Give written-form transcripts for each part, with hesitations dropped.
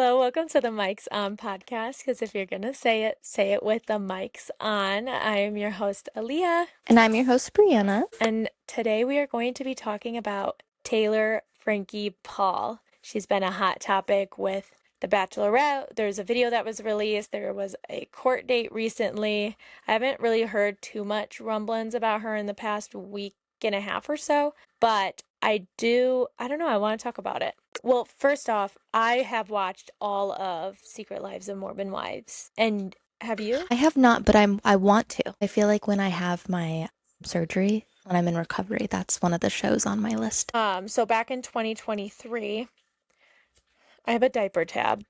Hello, welcome to the Mics On podcast. Because if you're going to say it with the mics on. I am your host, Aaliyah. And I'm your host, Brianna. And today we are going to be talking about Taylor Frankie Paul. She's been a hot topic with The Bachelorette. There's a video that was released. There was a court date recently. I haven't really heard too much rumblings about her in the past week and a half or so, but I don't know, I want to talk about it. Well, first off, I have watched all of Secret Lives of Morbid Wives. And have you? I have not, but I want to. I feel like when I have my surgery, when I'm in recovery, that's one of the shows on my list. So back in 2023, I have a diaper tab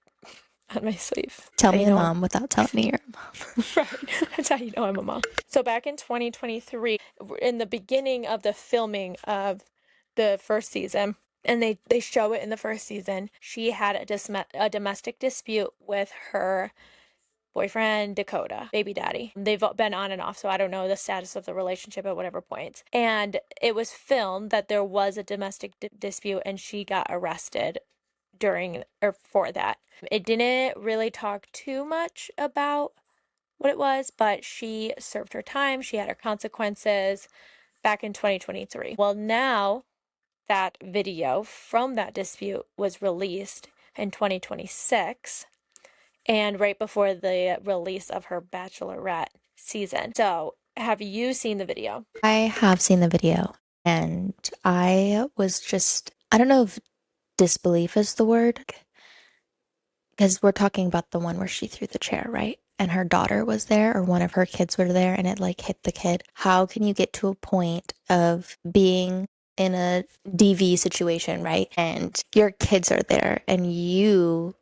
on my sleeve. Tell me a mom without telling me you're a mom. Right. That's how you know I'm a mom. So back in 2023, in the beginning of the filming of the first season, and they show it in the first season, she had a domestic dispute with her boyfriend, Dakota, baby daddy. They've been on and off, so I don't know the status of the relationship at whatever point. And it was filmed that there was a domestic dispute and she got arrested during or for that. It didn't really talk too much about what it was, but she served her time. She had her consequences back in 2023. Well, now that video from that dispute was released in 2026 and right before the release of her Bachelorette season. So, have you seen the video? I have seen the video, and I don't know if disbelief is the word, because we're talking about the one where she threw the chair, right? And her daughter was there, or one of her kids were there, and it like hit the kid. How can you get to a point of being in a DV situation, right? And your kids are there, and you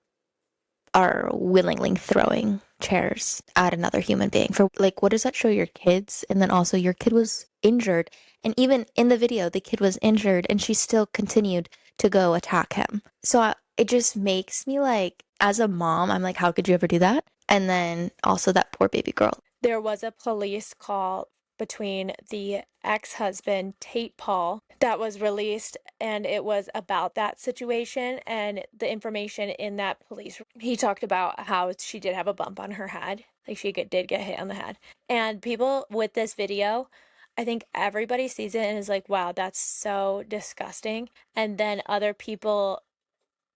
are willingly throwing chairs at another human being for, like, what does that show your kids? And then also your kid was injured, and even in the video the kid was injured and she still continued to go attack him. So it just makes me like, as a mom, I'm like, how could you ever do that? And then also that poor baby girl. There was a police call between the ex-husband, Tate Paul, that was released, and it was about that situation. And the information in that police, he talked about how she did have a bump on her head, like she did get hit on the head. And people with this video, I think everybody sees it and is like, wow, that's so disgusting. And then other people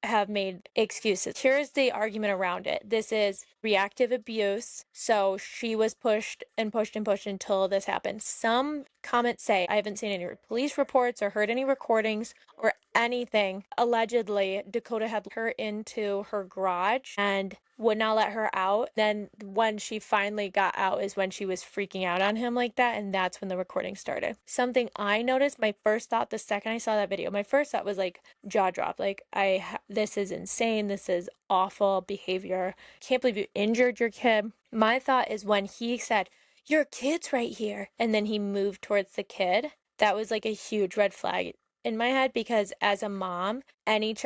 have made excuses. Here's the argument around it. This is reactive abuse. So she was pushed and pushed and pushed until this happened. Some comments say, I haven't seen any police reports or heard any recordings or anything. Allegedly, Dakota had her into her garage and would not let her out. Then when she finally got out is when she was freaking out on him like that, and that's when the recording started. Something I noticed, my first thought the second I saw that video, my first thought was like jaw drop. Like, this is insane. This is awful behavior. Can't believe you injured your kid. My thought is when he said, your kid's right here, and then he moved towards the kid, that was like a huge red flag in my head, because as a mom, and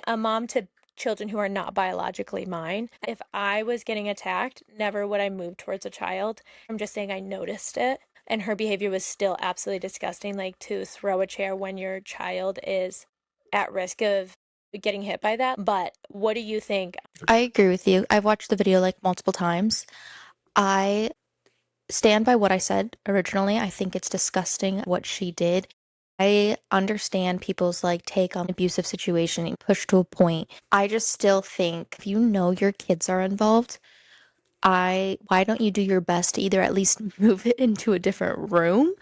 a mom to children who are not biologically mine, if I was getting attacked, never would I move towards a child. I'm just saying I noticed it, and her behavior was still absolutely disgusting, like to throw a chair when your child is at risk of getting hit by that. But what do you think? I agree with you. I've watched the video like multiple times. I stand by what I said originally. I think it's disgusting what she did. I understand people's like take on abusive situation and push to a point. I just still think if you know your kids are involved, why don't you do your best to either at least move it into a different room?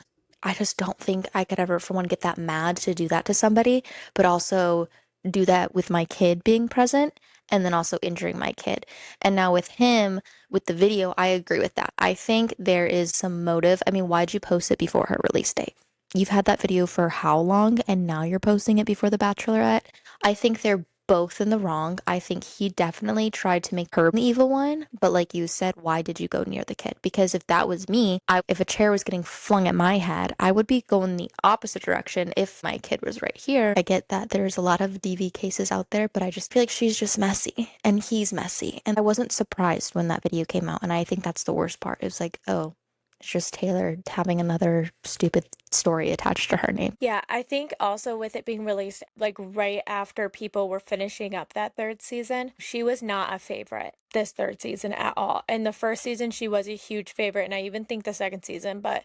I just don't think I could ever, for one, get that mad to do that to somebody, but also do that with my kid being present and then also injuring my kid. And now with him, with the video, I agree with that. I think there is some motive. I mean, why'd you post it before her release date? You've had that video for how long? And now you're posting it before the Bachelorette? I think they're both in the wrong. I think he definitely tried to make her the evil one, but like you said, why did you go near the kid? Because if that was me, if a chair was getting flung at my head, I would be going the opposite direction if my kid was right here. I get that there's a lot of DV cases out there, but I just feel like she's just messy and he's messy. And I wasn't surprised when that video came out. And I think that's the worst part. It was like, oh, It's just Taylor having another stupid story attached to her name. Yeah, I think also with it being released like right after people were finishing up that third season, she was not a favorite this third season at all. In the first season, she was a huge favorite, and I even think the second season, but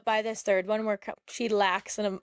by this third one, where she lacks an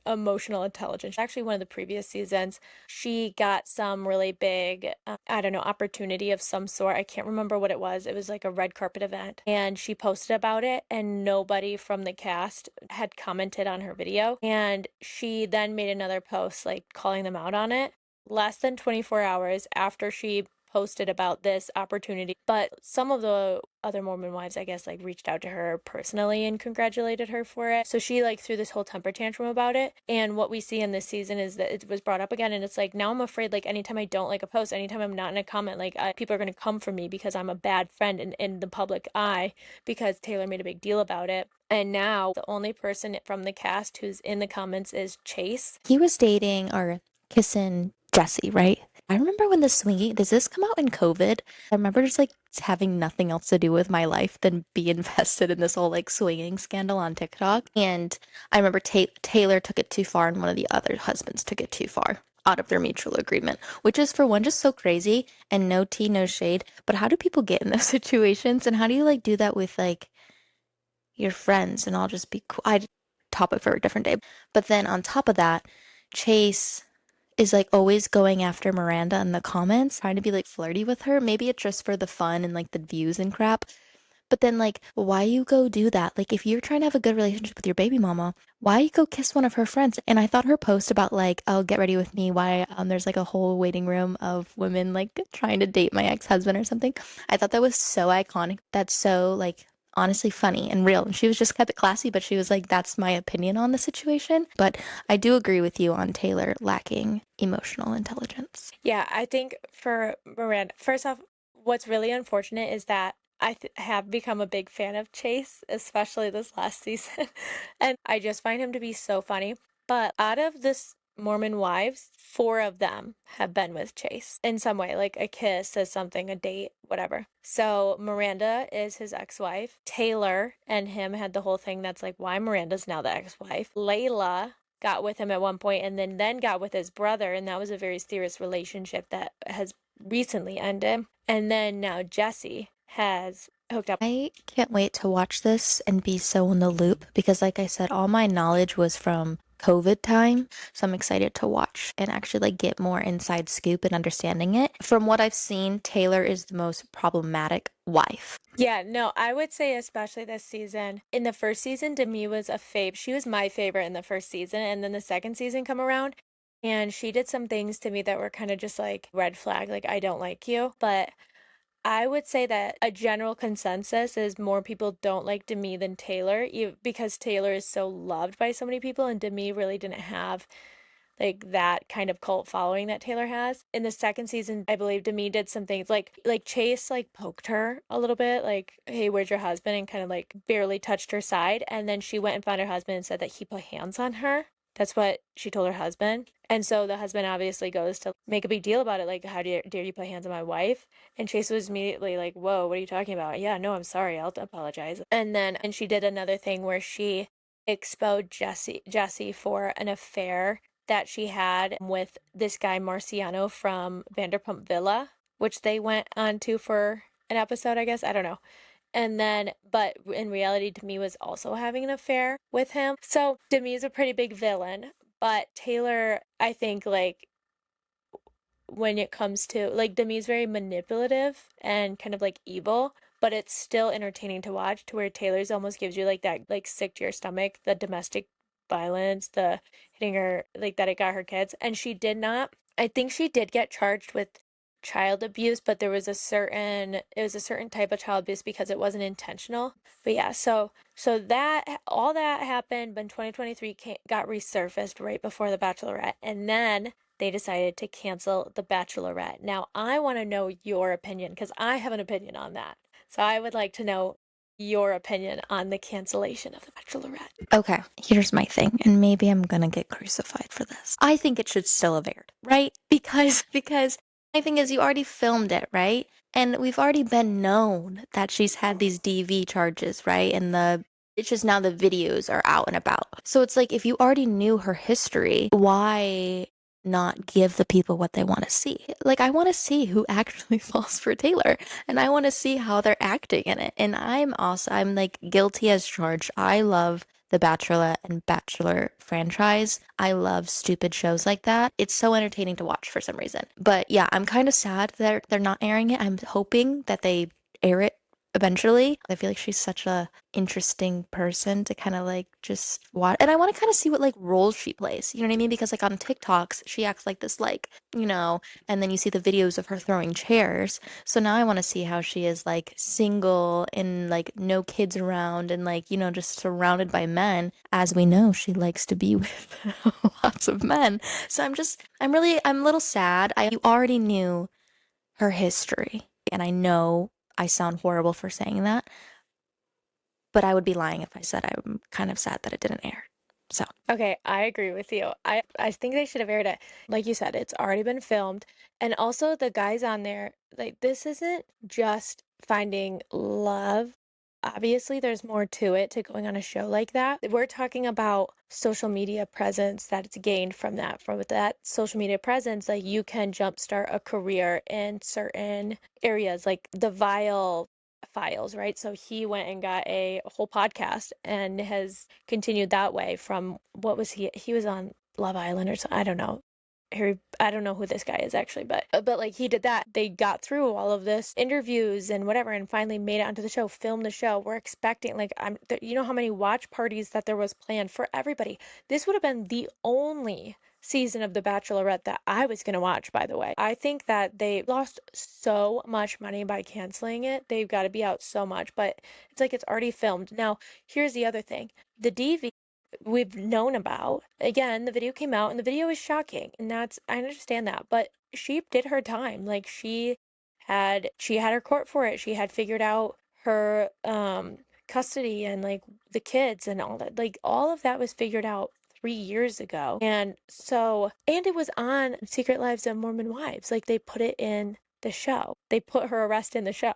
emotional intelligence. Actually, one of the previous seasons, she got some really big, I don't know, opportunity of some sort. I can't remember what it was. It was like a red carpet event, and she posted about it, and nobody from the cast had commented on her video. And she then made another post, like calling them out on it, less than 24 hours after she posted about this opportunity. But some of the other Mormon wives, I guess, like reached out to her personally and congratulated her for it. So she like threw this whole temper tantrum about it. And what we see in this season is that it was brought up again. And it's like, now I'm afraid, like, anytime I don't like a post, anytime I'm not in a comment, like, people are going to come for me because I'm a bad friend in the public eye because Taylor made a big deal about it. And now the only person from the cast who's in the comments is Chase. He was dating or kissing Jesse, right? I remember when the swinging, does this come out in COVID? I remember just like having nothing else to do with my life than be invested in this whole like swinging scandal on TikTok. And I remember Taylor took it too far and one of the other husbands took it too far out of their mutual agreement, which is for one just so crazy and no tea, no shade. But how do people get in those situations? And how do you like do that with like your friends and I'll just be cool? I topic for a different day. But then on top of that, Chase is like always going after Miranda in the comments, trying to be like flirty with her. Maybe it's just for the fun and like the views and crap. But then, like, why you go do that? Like, if you're trying to have a good relationship with your baby mama, why you go kiss one of her friends? And I thought her post about like, oh, get ready with me. Why there's like a whole waiting room of women like trying to date my ex-husband or something. I thought that was so iconic. That's so like honestly funny and real. And she was just kept it classy, but she was like, that's my opinion on the situation. But I do agree with you on Taylor lacking emotional intelligence. Yeah, I think for Miranda, first off, what's really unfortunate is that have become a big fan of Chase, especially this last season. And I just find him to be so funny. But out of this Mormon wives, four of them have been with Chase in some way, like a kiss, as something, a date, whatever. So Miranda is his ex-wife. Taylor and him had the whole thing that's like why Miranda's now the ex-wife. Layla got with him at one point and then got with his brother, and that was a very serious relationship that has recently ended. And then now Jesse has hooked up. I can't wait to watch this and be so in the loop because, like I said, all my knowledge was from COVID time. So I'm excited to watch and actually like get more inside scoop and understanding it. From what I've seen, Taylor is the most problematic wife. Yeah, no, I would say especially this season. In the first season, Demi was a fave. She was my favorite in the first season, and then the second season come around, and she did some things to me that were kind of just like red flag, like I don't like you. But I would say that a general consensus is more people don't like Demi than Taylor, because Taylor is so loved by so many people, and Demi really didn't have like that kind of cult following that Taylor has. In the second season, I believe Demi did some things like Chase like poked her a little bit, like, "Hey, where's your husband?" and kind of like barely touched her side, and then she went and found her husband and said that he put hands on her. That's what she told her husband. And so the husband obviously goes to make a big deal about it, like, how dare you put hands on my wife? And Chase was immediately like, whoa, what are you talking about? Yeah, no, I'm sorry. I'll apologize. And she did another thing where she exposed Jesse for an affair that she had with this guy Marciano from Vanderpump Villa, which they went on to for an episode, I guess. I don't know. And then, but in reality, Demi was also having an affair with him. So Demi is a pretty big villain, but Taylor, I think, like, when it comes to like Demi's very manipulative and kind of like evil, but it's still entertaining to watch to where Taylor's almost gives you like that like sick to your stomach, the domestic violence, the hitting her like that it got her kids. And she did not, I think she did get charged with child abuse, but it was a certain type of child abuse because it wasn't intentional. But yeah, so that all that happened when 2023 got resurfaced right before The Bachelorette, and then they decided to cancel The Bachelorette. Now, I want to know your opinion because I have an opinion on that. So I would like to know your opinion on the cancellation of The Bachelorette. Okay, here's my thing, and maybe I'm gonna get crucified for this. I think it should still have aired, right? Because My thing is, you already filmed it, right? And we've already been known that she's had these DV charges, right? And it's just now the videos are out and about. So it's like, if you already knew her history, why not give the people what they want to see? Like, I want to see who actually falls for Taylor, and I want to see how they're acting in it. And I'm like guilty as charged. I love the Bachelorette and Bachelor franchise. I love stupid shows like that. It's so entertaining to watch for some reason. But yeah, I'm kind of sad that they're not airing it. I'm hoping that they air it eventually. I feel like she's such a interesting person to kind of like just watch. And I want to kind of see what like roles she plays. You know what I mean? Because like on TikToks, she acts like this like, and then you see the videos of her throwing chairs. So now I want to see how she is like single and like no kids around and like, just surrounded by men. As we know, she likes to be with lots of men. So I'm a little sad. You already knew her history. And I know I sound horrible for saying that, but I would be lying if I said I'm kind of sad that it didn't air. So, Okay, I agree with you. I think they should have aired it. Like you said, it's already been filmed. And also the guys on there, like this isn't just finding love. Obviously, there's more to it to going on a show like that. We're talking about social media presence that it's gained from that. From that social media presence, like you can jumpstart a career in certain areas, like the Vile files, right? So he went and got a whole podcast and has continued that way from what was he? He was on Love Island or something. I don't know. Harry, I don't know who this guy is actually, but like he did that. They got through all of this interviews and whatever, and finally made it onto the show, filmed the show. We're expecting like you know how many watch parties that there was planned for everybody. This would have been the only season of The Bachelorette that I was going to watch, by the way. I think that they lost so much money by canceling it. They've got to be out so much, but it's like it's already filmed. Now, here's the other thing. The DV we've known about. Again, the video came out and the video is shocking. And I understand that, but she did her time. Like she had her court for it. She had figured out her custody and like the kids and all that. Like all of that was figured out 3 years ago. And it was on Secret Lives of Mormon Wives. Like they put it in the show. They put her arrest in the show.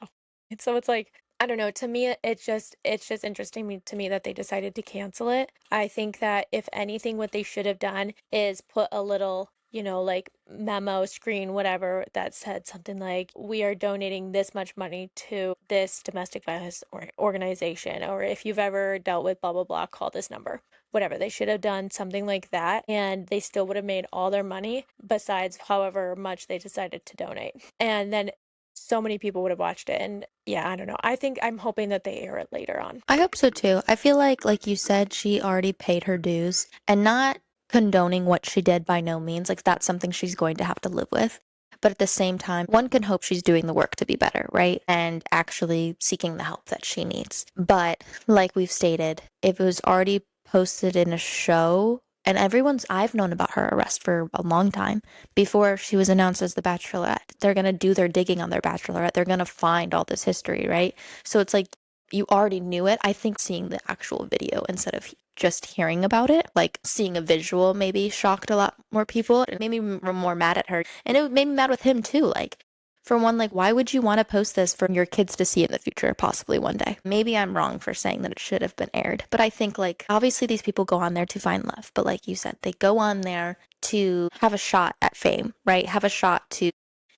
And so it's like I don't know. To me, it's just interesting to me that they decided to cancel it. I think that if anything, what they should have done is put a little, like memo screen, whatever, that said something like, "We are donating this much money to this domestic violence organization," or if you've ever dealt with blah blah blah, call this number. Whatever. They should have done something like that, and they still would have made all their money besides however much they decided to donate. And then so many people would have watched it. And yeah, I don't know. I'm hoping that they air it later on. I hope so too. I feel like you said, she already paid her dues and not condoning what she did by no means. Like that's something she's going to have to live with. But at the same time, one can hope she's doing the work to be better, right? And actually seeking the help that she needs. But like we've stated, if it was already posted in a show, and I've known about her arrest for a long time before she was announced as the Bachelorette. They're going to do their digging on their Bachelorette. They're going to find all this history, right? So it's like you already knew it. I think seeing the actual video instead of just hearing about it, like seeing a visual, maybe shocked a lot more people. It made me more mad at her. And it made me mad with him too. Like, for one, like, why would you want to post this for your kids to see in the future, possibly one day? Maybe I'm wrong for saying that it should have been aired, but I think, like, obviously these people go on there to find love. But like you said, they go on there to have a shot at fame, right? Have a shot to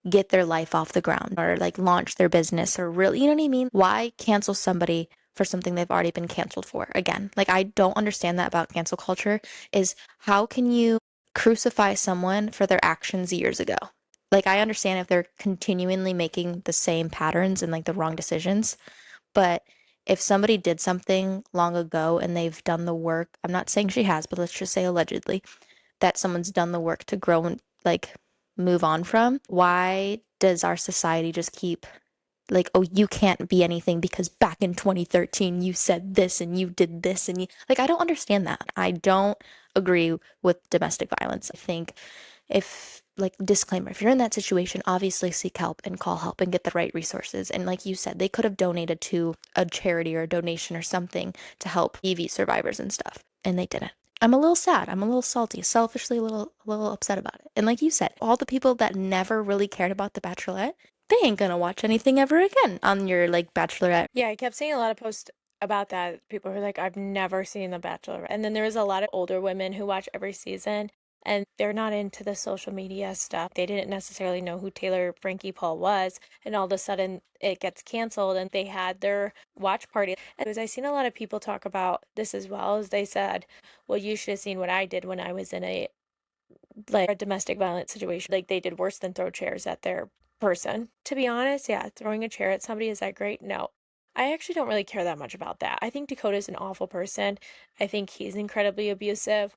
get their life off the ground or like launch their business or really, you know what I mean? Why cancel somebody for something they've already been canceled for? Again, like I don't understand that about cancel culture is how can you crucify someone for their actions years ago? Like I understand if they're continually making the same patterns and like the wrong decisions, but if somebody did something long ago and they've done the work, I'm not saying she has, but let's just say allegedly, that someone's done the work to grow and like move on from, why does our society just keep like, oh, you can't be anything because back in 2013 you said this and you did this and you like I don't understand that. I don't agree with domestic violence. I think if like disclaimer, if you're in that situation, obviously seek help and call help and get the right resources. And like you said, they could have donated to a charity or a donation or something to help EV survivors and stuff, and they didn't. I'm a little sad. I'm a little salty, selfishly a little upset about it. And like you said, all the people that never really cared about The Bachelorette, they ain't gonna watch anything ever again on your like Bachelorette. Yeah, I kept seeing a lot of posts about that. People were like, I've never seen The Bachelor. And then there was a lot of older women who watch every season and they're not into the social media stuff. They didn't necessarily know who Taylor Frankie Paul was. And all of a sudden it gets canceled and they had their watch party. And I seen a lot of people talk about this as well as they said, well, you should have seen what I did when I was in a domestic violence situation. Like they did worse than throw chairs at their person. To be honest, yeah, throwing a chair at somebody, is that great? No. I actually don't really care that much about that. I think Dakota's an awful person. I think he's incredibly abusive.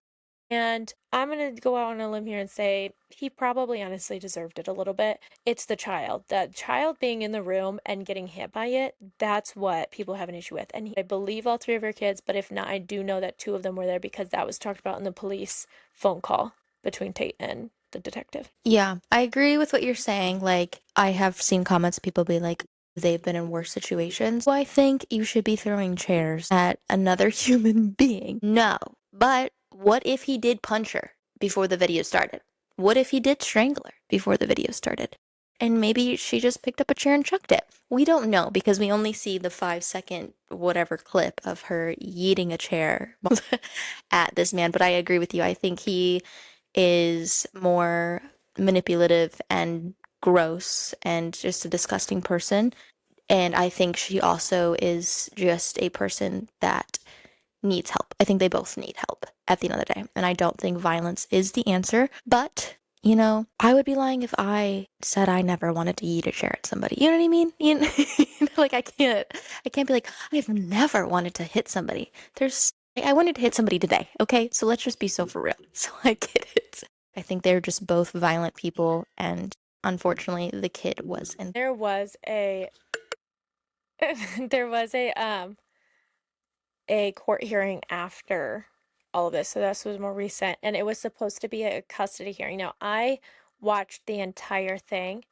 And I'm going to go out on a limb here and say he probably honestly deserved it a little bit. It's the child. That child being in the room and getting hit by it, that's what people have an issue with. And I believe all three of her kids, but if not, I do know that two of them were there because that was talked about in the police phone call between Tate and the detective. Yeah, I agree with what you're saying. Like, I have seen comments, people be like, they've been in worse situations. Well, I think you should be throwing chairs at another human being. No. But what if he did punch her before the video started? What if he did strangle her before the video started? And maybe she just picked up a chair and chucked it. We don't know because we only see the 5 second whatever clip of her yeeting a chair at this man. But I agree with you. I think he is more manipulative and gross and just a disgusting person. And I think she also is just a person that needs help. I think they both need help at the end of the day. And I don't think violence is the answer. But, I would be lying if I said I never wanted to eat a chair at somebody. You know what I mean? Like I can't be like, I've never wanted to hit somebody. I wanted to hit somebody today, okay? So let's just be so for real. So I get it. I think they're just both violent people, and unfortunately, the kid was. And There was a there was a court hearing after all of this. So this was more recent and it was supposed to be a custody hearing. Now, I watched the entire thing.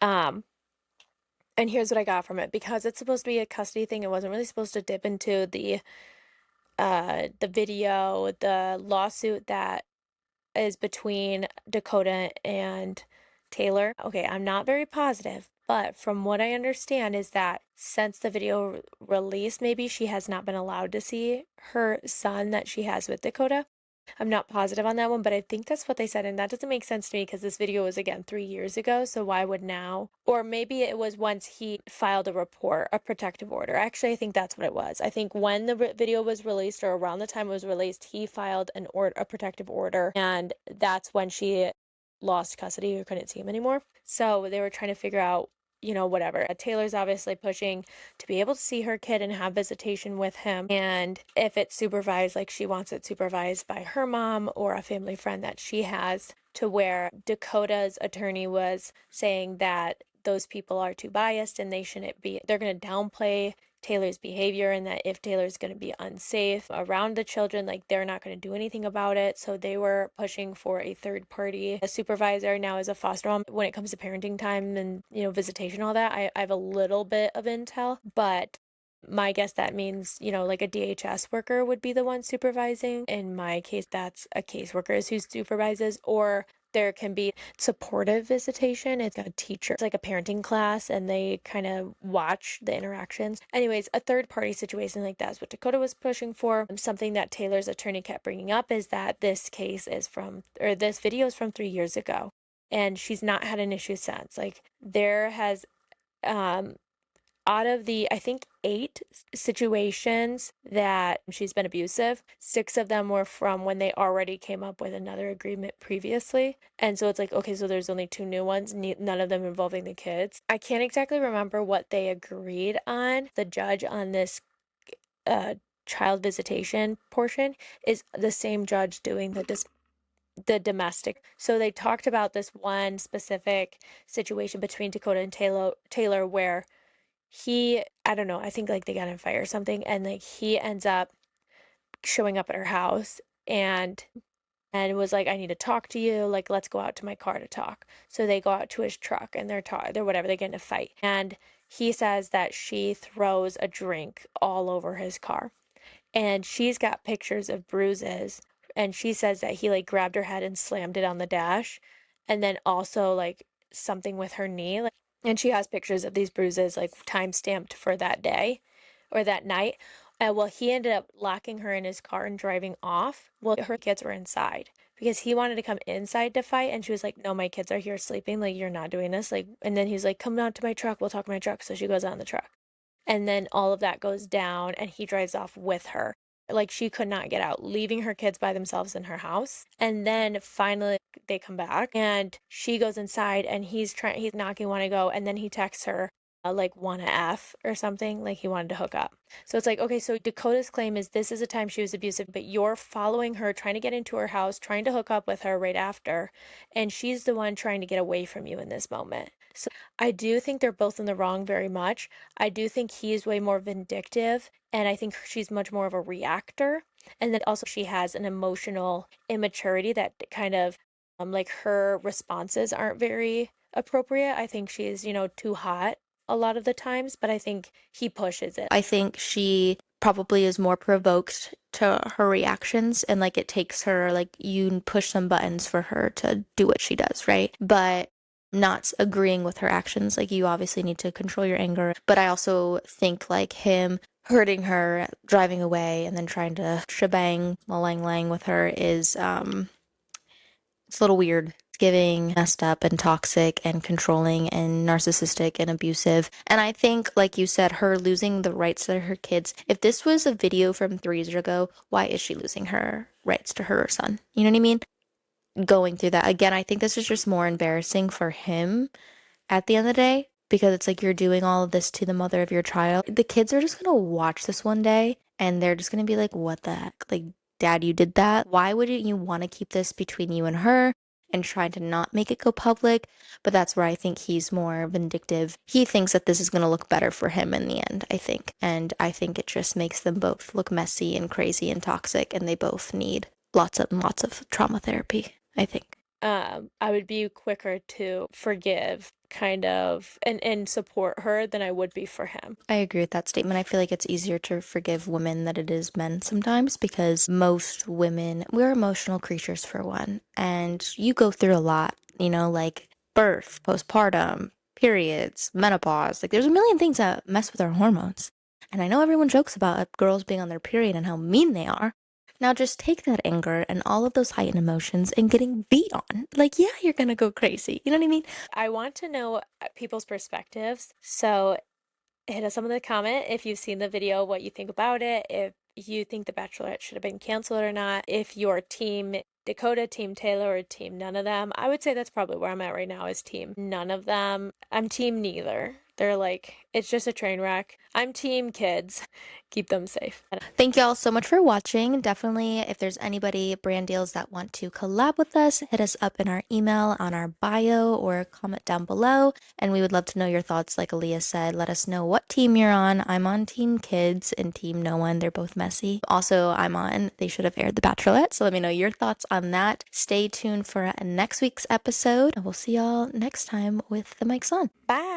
Um and here's what I got from it. Because it's supposed to be a custody thing, it wasn't really supposed to dip into the video, the lawsuit that is between Dakota and Taylor. Okay, I'm not very positive, but from what I understand is that since the video released, maybe she has not been allowed to see her son that she has with Dakota. I'm not positive on that one, but I think that's what they said. And that doesn't make sense to me because this video was again 3 years ago. So why would now? Or maybe it was once he filed a report, a protective order. Actually, I think that's what it was. I think when the video was released or around the time it was released, he filed a protective order. And that's when she lost custody or couldn't see him anymore. So they were trying to figure out, whatever. Taylor's obviously pushing to be able to see her kid and have visitation with him. And if it's supervised, like she wants it supervised by her mom or a family friend that she has, to where Dakota's attorney was saying that those people are too biased and they're going to downplay Taylor's behavior and that if Taylor's going to be unsafe around the children, like they're not going to do anything about it. So they were pushing for a third party, a supervisor now as a foster mom when it comes to parenting time and, visitation, all that. I have a little bit of intel, but my guess that means, like a DHS worker would be the one supervising. In my case, that's a caseworker is who supervises, or there can be supportive visitation. It's a teacher. It's like a parenting class and they kind of watch the interactions. Anyways, a third party situation like that is what Dakota was pushing for. Something that Taylor's attorney kept bringing up is that this video is from 3 years ago and she's not had an issue since. Like there has, um, out of the, I think, 8 situations that she's been abusive, 6 of them were from when they already came up with another agreement previously. And so it's like, okay, so there's only 2 new ones, none of them involving the kids. I can't exactly remember what they agreed on. The judge on this uh, child visitation portion is the same judge doing the domestic. So they talked about this one specific situation between Dakota and Taylor where I don't know, I think like they got in a fire or something, and like he ends up showing up at her house and was like, I need to talk to you. Like, let's go out to my car to talk. So they go out to his truck and they're whatever, they get in a fight. And he says that she throws a drink all over his car. And she's got pictures of bruises And she says that he like grabbed her head and slammed it on the dash, and then also like something with her knee. Like, and she has pictures of these bruises like time stamped for that day or that night. Well, he ended up locking her in his car and driving off. Well, her kids were inside because he wanted to come inside to fight, and she was like, "No, my kids are here sleeping. Like, you're not doing this." Like, and then he's like, "Come out to my truck. We'll talk to my truck." So she goes on the truck. And then all of that goes down, and he drives off with her. Like she could not get out, leaving her kids by themselves in her house. And then finally they come back and she goes inside and he's knocking, want to go. And then he texts her, like, wanna F or something, like he wanted to hook up. So it's like, okay, so Dakota's claim is this is a time she was abusive, but you're following her, trying to get into her house, trying to hook up with her right after. And she's the one trying to get away from you in this moment. So I do think they're both in the wrong very much. I do think he's way more vindictive, and I think she's much more of a reactor. And then also she has an emotional immaturity that kind of like her responses aren't very appropriate. I think she's, too hot a lot of the times, but I think he pushes it. I think she probably is more provoked to her reactions and like it takes her like you push some buttons for her to do what she does, right? But not agreeing with her actions. Like you obviously need to control your anger. But I also think like him hurting her, driving away, and then trying to shebang, lang lang with her is it's a little weird. It's giving messed up and toxic and controlling and narcissistic and abusive. And I think, like you said, her losing the rights to her kids. If this was a video from 3 years ago, why is she losing her rights to her son? You know what I mean? Going through that. Again, I think this is just more embarrassing for him at the end of the day because it's like you're doing all of this to the mother of your child. The kids are just gonna watch this one day and they're just gonna be like, what the heck? Like, dad, you did that? Why wouldn't you want to keep this between you and her and try to not make it go public? But that's where I think he's more vindictive. He thinks that this is gonna look better for him in the end, I think. And I think it just makes them both look messy and crazy and toxic, and they both need lots and lots of trauma therapy, I think. I would be quicker to forgive kind of and support her than I would be for him. I agree with that statement. I feel like it's easier to forgive women than it is men sometimes because most women, we're emotional creatures for one, and you go through a lot, like birth, postpartum, periods, menopause. Like there's a million things that mess with our hormones. And I know everyone jokes about girls being on their period and how mean they are. Now just take that anger and all of those heightened emotions and getting beat on. Like, yeah, you're gonna go crazy. You know what I mean? I want to know people's perspectives. So hit us up in the comment if you've seen the video, what you think about it, if you think The Bachelorette should have been canceled or not, if you're team Dakota, team Taylor, or team none of them. I would say that's probably where I'm at right now is team none of them. I'm team neither. They're like, it's just a train wreck. I'm team kids. Keep them safe. Thank you all so much for watching. Definitely, if there's anybody, brand deals that want to collab with us, hit us up in our email on our bio or comment down below. And we would love to know your thoughts. Like Aaliyah said, let us know what team you're on. I'm on team kids and team no one. They're both messy. Also, I'm on They Should Have Aired The Bachelorette. So let me know your thoughts on that. Stay tuned for next week's episode. And we'll see y'all next time with the mics on. Bye.